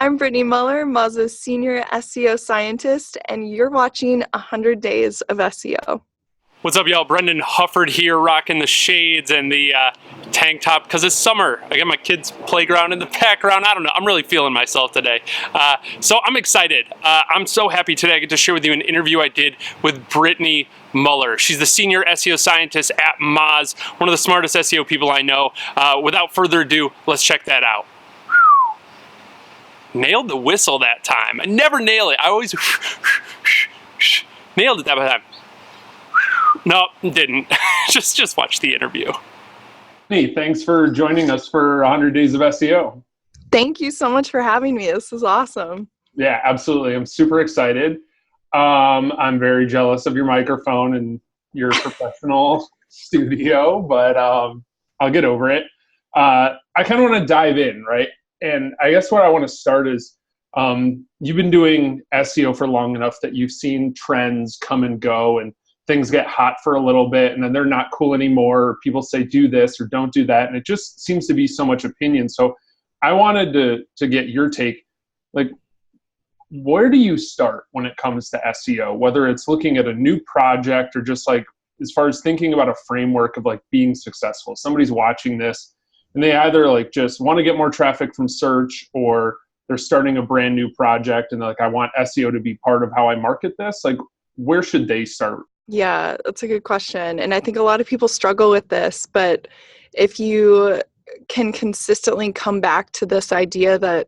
I'm Britney Muller, Mazda's senior SEO scientist, and you're watching 100 Days of SEO. What's up, y'all? Brendan Hufford here, rocking the shades and the tank top because it's summer. I got my kids' playground in the background. I don't know. I'm really feeling myself today. So I'm excited. I'm so happy today I get to share with you an interview I did with Britney Muller. She's the senior SEO scientist at Moz, one of the smartest SEO people I know. Without further ado, let's check that out. Nailed the whistle that time. I never nail it. I always nailed it that time. No, didn't. just watch the interview. Hey, thanks for joining us for 100 Days of SEO. Thank you so much for having me. This is awesome. Yeah, absolutely. I'm super excited. I'm very jealous of your microphone and your professional studio, but I'll get over it. I kind of want to dive in, right? And I guess what I want to start is you've been doing SEO for long enough that you've seen trends come and go and things get hot for a little bit and then they're not cool anymore. People say do this or don't do that. And it just seems to be so much opinion. So I wanted to get your take. Like, where do you start when it comes to SEO, whether it's looking at a new project or just like as far as thinking about a framework of like being successful? Somebody's watching this and they either like just want to get more traffic from search or they're starting a brand new project and they're like, I want SEO to be part of how I market this. Like, where should they start? Yeah, that's a good question. And I think a lot of people struggle with this, but if you can consistently come back to this idea that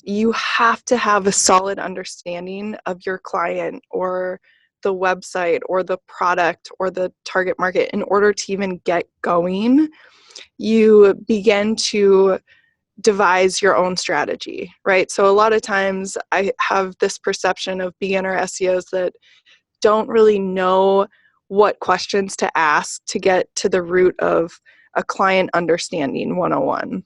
you have to have a solid understanding of your client or the website or the product or the target market in order to even get going, you begin to devise your own strategy, right? So a lot of times I have this perception of beginner SEOs that don't really know what questions to ask to get to the root of a client understanding 101.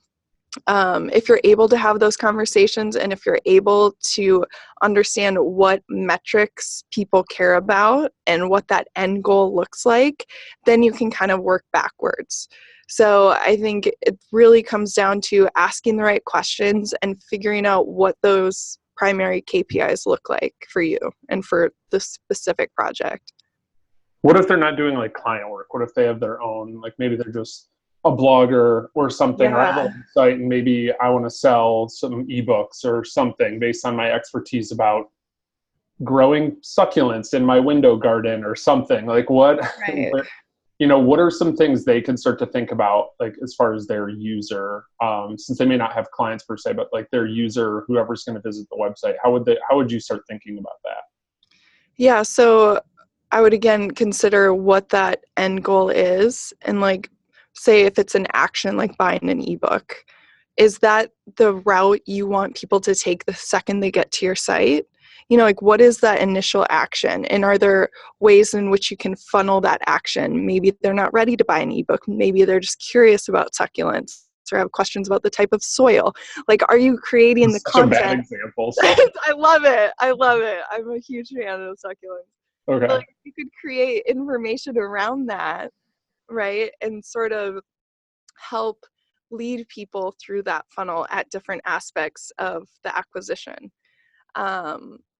If you're able to have those conversations and if you're able to understand what metrics people care about and what that end goal looks like, then you can kind of work backwards. So I think it really comes down to asking the right questions and figuring out what those primary KPIs look like for you and for the specific project. What if they're not doing like client work? What if they have their own, like maybe they're just a blogger or something, or I have a website and maybe I want to sell some ebooks or something based on my expertise about growing succulents in my window garden or something. Like what, Right. what are some things they can start to think about, like as far as their user, since they may not have clients per se, but like their user, whoever's going to visit the website, how would you start thinking about that? Yeah, so I would again consider what that end goal is and like say if it's an action like buying an ebook, is that the route you want people to take the second they get to your site? Like what is that initial action? And are there ways in which you can funnel that action? Maybe they're not ready to buy an ebook. Maybe they're just curious about succulents or have questions about the type of soil. Like, are you creating the content? Such a bad example. So. I love it. I'm a huge fan of succulents. Okay. But, like, you could create information around that, right? And sort of help lead people through that funnel at different aspects of the acquisition.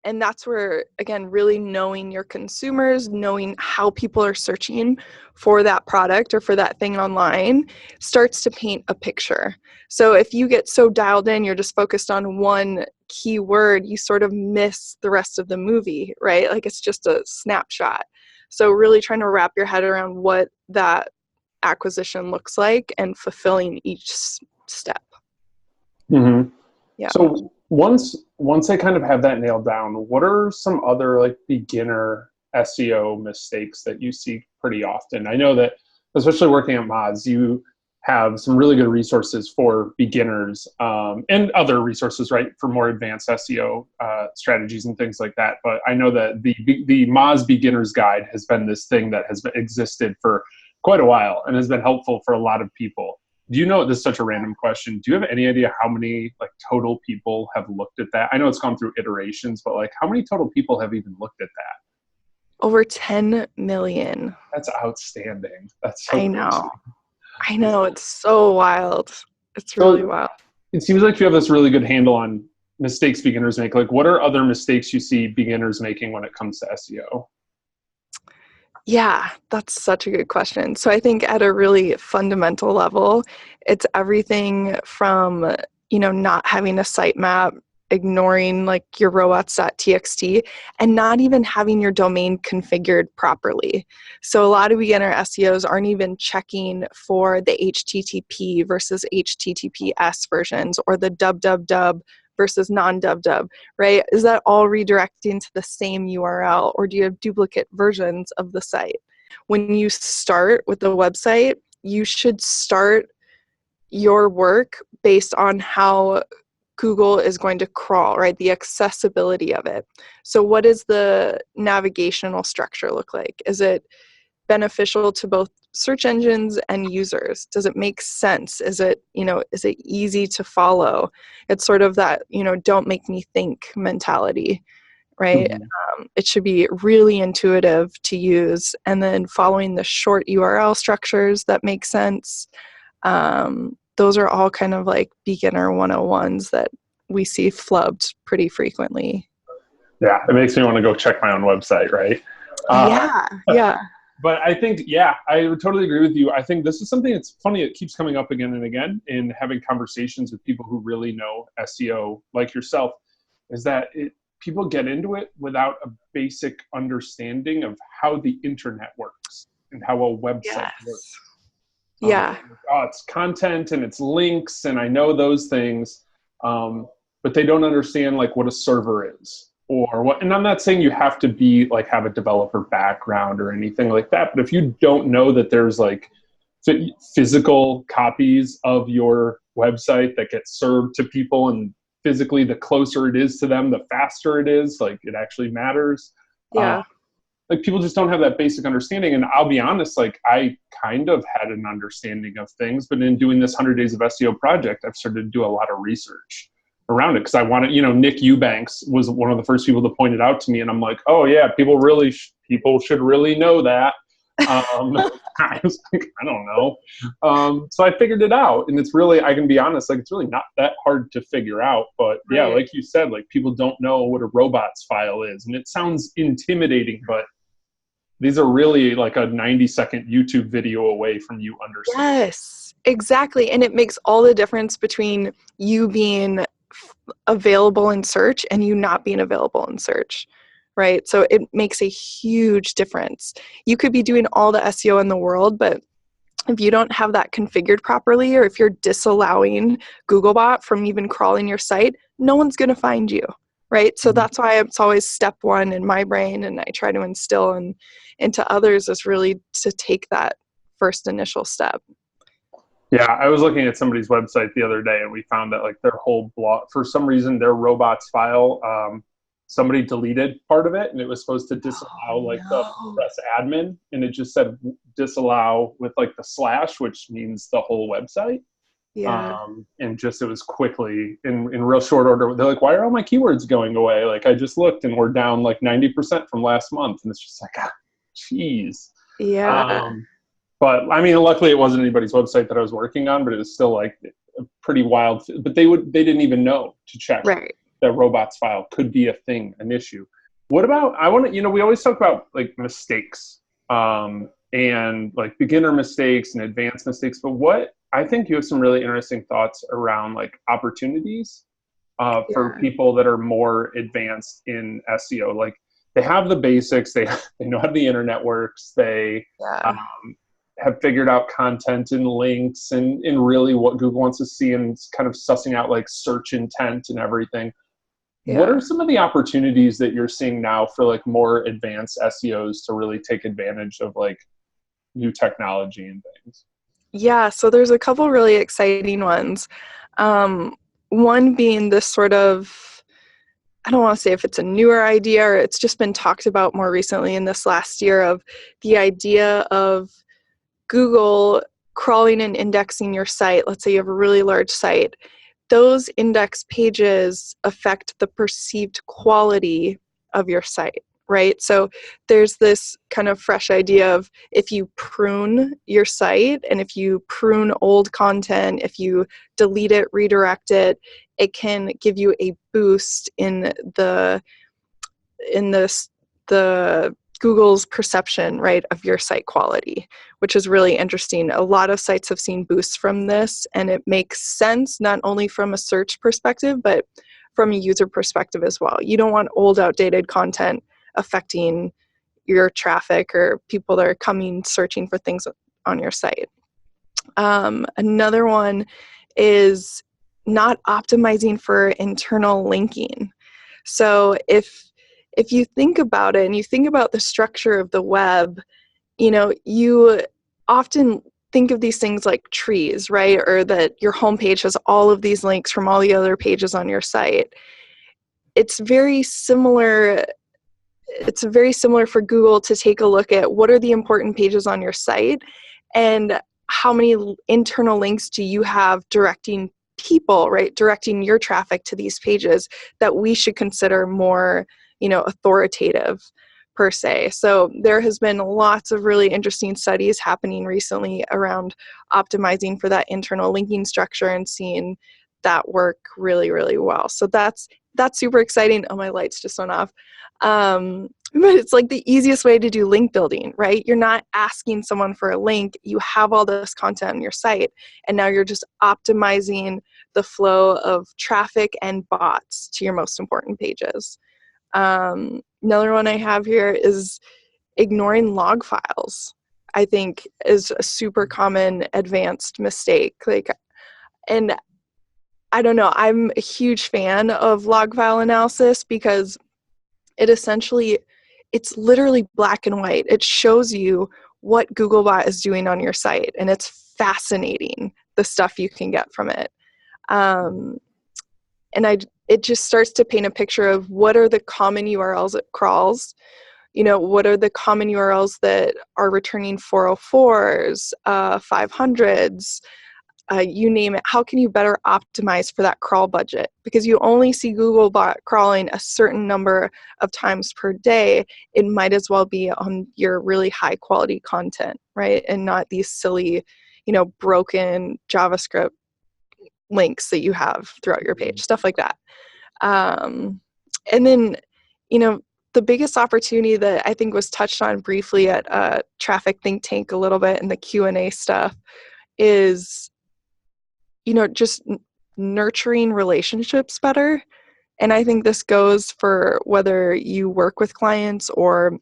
And that's where, again, really knowing your consumers, knowing how people are searching for that product or for that thing online starts to paint a picture. So if you get so dialed in, you're just focused on one keyword, you sort of miss the rest of the movie, right? Like it's just a snapshot. So really trying to wrap your head around what that acquisition looks like and fulfilling each step. Mm-hmm. Yeah. So once I kind of have that nailed down, what are some other like beginner SEO mistakes that you see pretty often? I know that especially working at Moz, you have some really good resources for beginners and other resources, right, for more advanced SEO strategies and things like that. But I know that the Moz Beginner's Guide has been this thing that has existed for quite a while and has been helpful for a lot of people. Do you know, this is such a random question, do you have any idea how many like total people have looked at that? I know it's gone through iterations, but like how many total people have even looked at that? Over 10 million. That's outstanding. That's so I know. crazy. I know. It's so wild. It's really wild. It seems like you have this really good handle on mistakes beginners make? Like, what are other mistakes you see beginners making when it comes to SEO? Yeah, that's such a good question. So I think at a really fundamental level, it's everything from, not having a sitemap, ignoring like your robots.txt, and not even having your domain configured properly. So a lot of beginner SEOs aren't even checking for the HTTP versus HTTPS versions, or the www versus non-www, right? Is that all redirecting to the same URL, or do you have duplicate versions of the site? When you start with the website, you should start your work based on how Google is going to crawl, right? The accessibility of it. So what does the navigational structure look like? Is it beneficial to both search engines and users? Does it make sense? Is it easy to follow? It's sort of that, don't make me think mentality, right? Mhm. It should be really intuitive to use, and then following the short URL structures that make sense. Those are all kind of like beginner 101s that we see flubbed pretty frequently. Yeah, it makes me want to go check my own website, right? Yeah. But I think, yeah, I would totally agree with you. I think this is something that's funny. It keeps coming up again and again in having conversations with people who really know SEO, like yourself, is that people get into it without a basic understanding of how the internet works and how a website works. Yeah. It's content and it's links, and I know those things, but they don't understand like what a server is or what. And I'm not saying you have to be like have a developer background or anything like that, but if you don't know that there's like physical copies of your website that get served to people, and physically the closer it is to them, the faster it is, like it actually matters. Yeah. Like people just don't have that basic understanding. And I'll be honest, like I kind of had an understanding of things, but in doing this 100 Days of SEO project, I've started to do a lot of research around it because I wanted, Nick Eubanks was one of the first people to point it out to me. And I'm like, oh yeah, people should really know that. I was like, I don't know. So I figured it out, and it's really, I can be honest, like it's really not that hard to figure out. But yeah, Right. like you said, like people don't know what a robots file is, and it sounds intimidating, but these are really like a 90-second YouTube video away from you understanding. Yes, exactly. And it makes all the difference between you being available in search and you not being available in search, right? So it makes a huge difference. You could be doing all the SEO in the world, but if you don't have that configured properly, or if you're disallowing Googlebot from even crawling your site, no one's going to find you, right? So that's why it's always step one in my brain, and I try to instill into others, is really to take that first initial step. Yeah, I was looking at somebody's website the other day, and we found that like their whole blog, for some reason, their robots file, somebody deleted part of it, and it was supposed to disallow the press admin, and it just said disallow with like the slash, which means the whole website. Yeah. And just it was quickly in real short order. They're like, why are all my keywords going away? Like I just looked and we're down like 90% from last month, and it's just like, geez. Yeah. But I mean, luckily it wasn't anybody's website that I was working on, but it was still like a pretty wild. But they didn't even know to check Right. that robots file could be a thing, an issue. What about, I want to, we always talk about like mistakes, and like beginner mistakes and advanced mistakes, but I think you have some really interesting thoughts around like opportunities for people that are more advanced in SEO. Like they have the basics, they know how the internet works, they have figured out content and links and really what Google wants to see, and kind of sussing out like search intent and everything. Yeah. What are some of the opportunities that you're seeing now for like more advanced SEOs to really take advantage of like new technology and things? Yeah, so there's a couple really exciting ones. One being this sort of, I don't want to say if it's a newer idea or it's just been talked about more recently in this last year, of the idea of Google crawling and indexing your site. Let's say you have a really large site. Those index pages affect the perceived quality of your site, right? So there's this kind of fresh idea of if you prune your site and if you prune old content, if you delete it, redirect it, it can give you a boost in the Google's perception, right, of your site quality, which is really interesting. A lot of sites have seen boosts from this, and it makes sense not only from a search perspective, but from a user perspective as well. You don't want old, outdated content affecting your traffic or people that are coming searching for things on your site. Another one is not optimizing for internal linking. So if you think about it and you think about the structure of the web, you often think of these things like trees, right? Or that your homepage has all of these links from all the other pages on your site. It's very similar for Google to take a look at what are the important pages on your site and how many internal links do you have directing people, right? Directing your traffic to these pages that we should consider more, authoritative per se. So there has been lots of really interesting studies happening recently around optimizing for that internal linking structure and seeing that work really, really well. So that's super exciting. Oh, my lights just went off. But it's like the easiest way to do link building, right? You're not asking someone for a link. You have all this content on your site, and now you're just optimizing the flow of traffic and bots to your most important pages. Another one I have here is ignoring log files. I think is a super common advanced mistake. And I don't know, I'm a huge fan of log file analysis because it's literally black and white. It shows you what Googlebot is doing on your site, and it's fascinating, the stuff you can get from it. It just starts to paint a picture of what are the common URLs it crawls, what are the common URLs that are returning 404s, 500s, you name it. How can you better optimize for that crawl budget? Because you only see Googlebot crawling a certain number of times per day. It might as well be on your really high quality content, right? And not these silly, broken JavaScript links that you have throughout your page, stuff like that. And then, the biggest opportunity that I think was touched on briefly at Traffic Think Tank a little bit in the Q&A stuff is just nurturing relationships better. And I think this goes for whether you work with clients or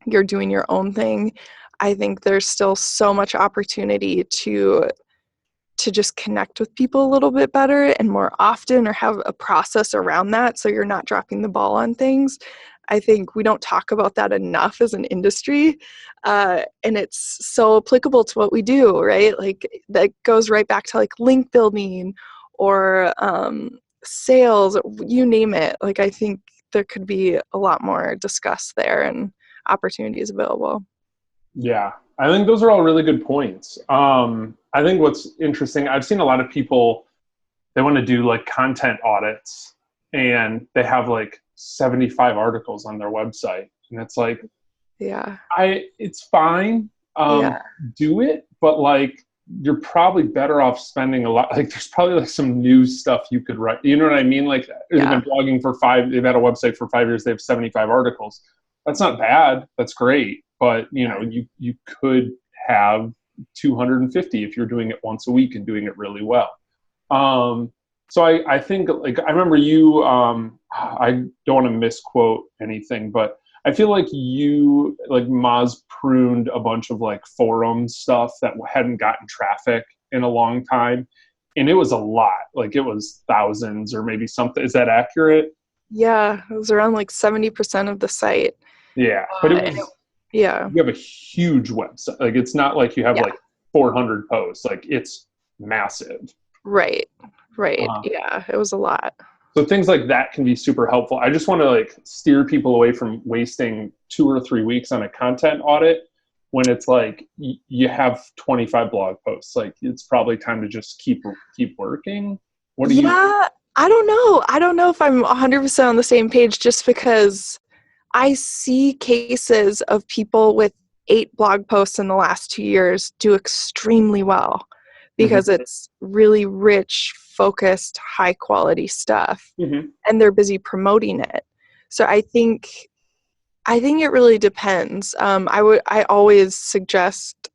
you're doing your own thing. I think there's still so much opportunity to just connect with people a little bit better and more often, or have a process around that so you're not dropping the ball on things. I think we don't talk about that enough as an industry, and it's so applicable to what we do, right? Like that goes right back to like link building or sales, you name it. Like I think there could be a lot more discussed there and opportunities available. Yeah, I think those are all really good points. I think what's interesting, I've seen a lot of people, they want to do like content audits and they have like 75 articles on their website. And it's like, yeah, it's fine. Do it, but like, you're probably better off spending a lot. Like there's probably like some news stuff you could write. You know what I mean? Like they've been blogging they've had a website for 5 years. They have 75 articles. That's not bad. That's great. But you could have 250 if you're doing it once a week and doing it really well. So I think like I remember you. I don't want to misquote anything, but I feel like Moz pruned a bunch of like forum stuff that hadn't gotten traffic in a long time, and it was a lot. Like it was thousands or maybe something. Is that accurate? Yeah, it was around like 70% of the site. Yeah, but you have a huge website. Like it's not like you have like 400 posts. Like it's massive. Right. Yeah, it was a lot. So things like that can be super helpful. I just want to like steer people away from wasting 2 or 3 weeks on a content audit when it's like you have 25 blog posts. Like it's probably time to just keep working. What do you? I don't know. I don't know if I'm 100% on the same page, just because I see cases of people with 8 blog posts in the last 2 years do extremely well because it's really rich, focused, high quality stuff, and they're busy promoting it. So I think it really depends. I always suggest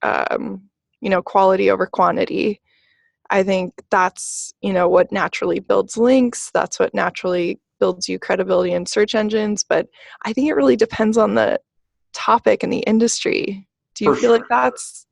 quality over quantity. I think that's what naturally builds links. That's what naturally builds you credibility in search engines. But I think it really depends on the topic and the industry. Do you feel like that's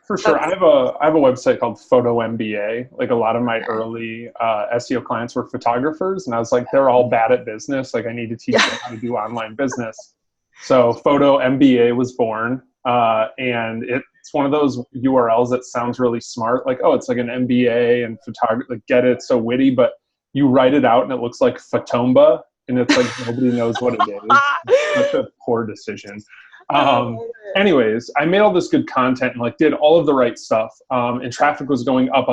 for sure? I have a website called Photo MBA. Like a lot of my early SEO clients were photographers, and I was like, they're all bad at business. Like I need to teach them how to do online business. So Photo MBA was born, and it's one of those URLs that sounds really smart. Like, oh, it's like an MBA and photography. Like, get it? It's so witty, but you write it out and it looks like Fatomba, and it's like nobody knows what it is. Such a poor decision. Anyways, I made all this good content and like did all of the right stuff, and traffic was going up,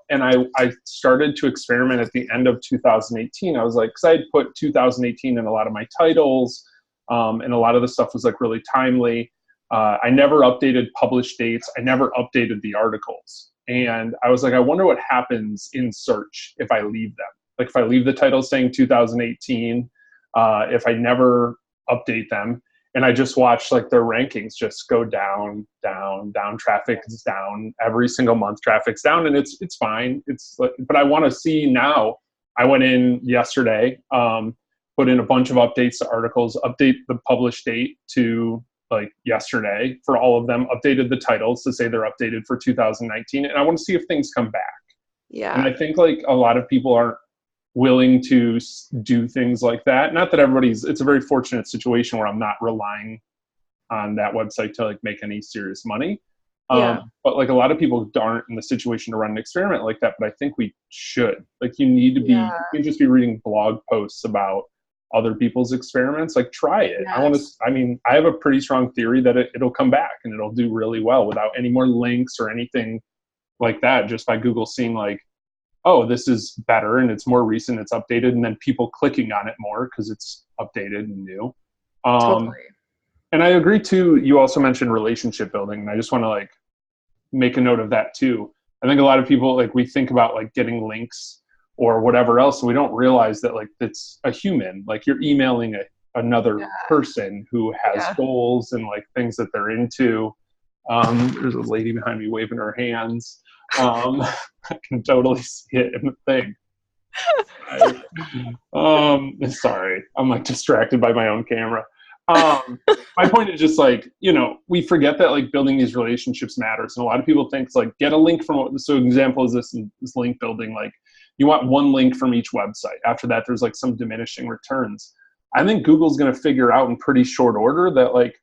and I started to experiment at the end of 2018. I was like, because I had put 2018 in a lot of my titles, and a lot of the stuff was like really timely. I never updated published dates. I never updated the articles, and I was like, I wonder what happens in search if I leave them. Like if I leave the title saying 2018, if I never update them. And I just watched like their rankings just go down. Traffic is down every single month. Traffic's down, and it's fine. It's like, but I want to see now. I went in yesterday, put in a bunch of updates to articles, update the published date to like yesterday for all of them, updated the titles to say they're updated for 2019, and I want to see if things come back. Yeah. And I think like a lot of people aren't willing to do things like that. Not that it's a very fortunate situation where I'm not relying on that website to like make any serious money. But like a lot of people aren't in the situation to run an experiment like that, but I think we should. Like you need to be, you can't just be reading blog posts about other people's experiments. Like try it. Yes. I have a pretty strong theory that it'll come back and it'll do really well without any more links or anything like that, just by Google seeing like, oh, this is better and it's more recent, it's updated, and then people clicking on it more because it's updated and new. Totally. And I agree too, you also mentioned relationship building, and I just want to like make a note of that too. I think a lot of people, like we think about like getting links or whatever else, and we don't realize that like it's a human, like you're emailing another person who has goals and like things that they're into. There's a lady behind me waving her hands. I can totally see it in the thing. Sorry, I'm like distracted by my own camera. My point is just like, we forget that like building these relationships matters, and a lot of people think it's like get a link from. So example is this link building, like you want one link from each website. After that, there's like some diminishing returns. I think Google's going to figure out in pretty short order that like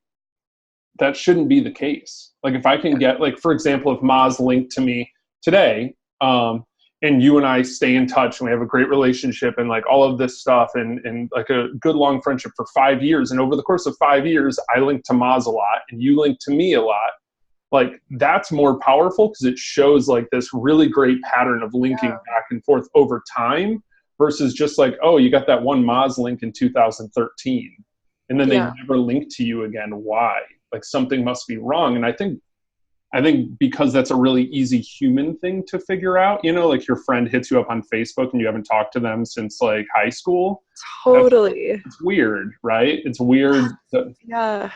that shouldn't be the case. Like if I can get like, for example, if Maz linked to me today, and you and I stay in touch and we have a great relationship and like all of this stuff and like a good long friendship for 5 years. And over the course of 5 years, I link to Maz a lot and you link to me a lot. Like that's more powerful because it shows like this really great pattern of linking back and forth over time versus just like, oh, you got that one Maz link in 2013 and then they never link to you again. Why? Like something must be wrong. And I think because that's a really easy human thing to figure out, like your friend hits you up on Facebook and you haven't talked to them since like high school. Totally. It's weird, right? It's weird. Yeah.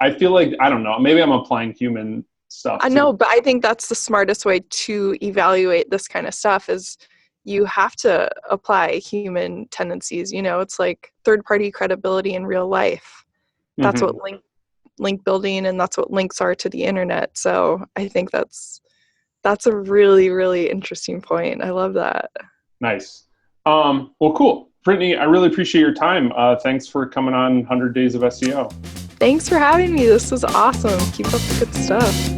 I feel like, I don't know, maybe I'm applying human stuff. I know, but I think that's the smartest way to evaluate this kind of stuff is you have to apply human tendencies. It's like third-party credibility in real life. That's what link building, and that's what links are to the internet. So I think that's a really, really interesting point. I love that. Nice. Well, cool. Britney, I really appreciate your time. Thanks for coming on 100 Days of SEO. Thanks for having me. This was awesome. Keep up the good stuff.